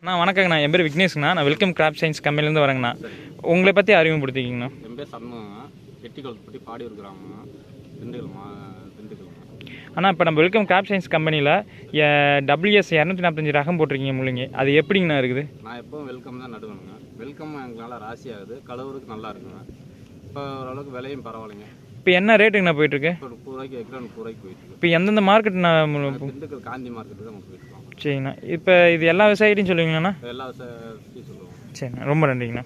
வணக்கங்கண்ணா. என் பேர் விக்னேஷ்ண்ணா. நான் welcome graph science கம்பெனிலேருந்து வரேங்கண்ணா. உங்களை பற்றி அறிமுகப்படுத்திக்கிங்கண்ணா. என் பேர் சண்முகங்க. வெட்டிக்குளத்துப்பட்டி பாடியூர் கிராமங்க. திண்டுக்கல்ங்க. ஆனால் இப்போ நம்ம வெல்கம் கிராப் சயின்ஸ் கம்பெனியில் WS 245 ரகம் போட்டிருக்கீங்க முள்ளிங்க. அது எப்படிங்கண்ணா இருக்குது? நான் எப்போவும் வெல்கம் தான் நடுவேனுங்க. வெல்கம் எனக்கு நல்லா ராசி ஆகுது, கலவருக்கு நல்லா இருக்குங்க. இப்போ ஓரளவுக்கு விலையும் பரவாயில்லைங்க. இப்போ என்ன ரேட்டுங்கண்ணா போயிட்டுருக்கு? இப்போ 30 ரூபாய்க்கு ஏக்கர் 30 ரூபாய்க்கு போயிட்டுருக்கு. இப்போ எந்தெந்த மார்க்கெட்ண்ணா? திண்டுக்கல் காந்தி மார்க்கெட்டு தான் நம்ம போயிட்டுருக்கோம். சரிங்கண்ணா. இப்போ இது எல்லா விவசாயிட்டையும் சொல்லுவீங்களாண்ணா? எல்லா விவசாயியும் சொல்லுவோம். சரிண்ணா, ரொம்ப நன்றிங்கண்ணா.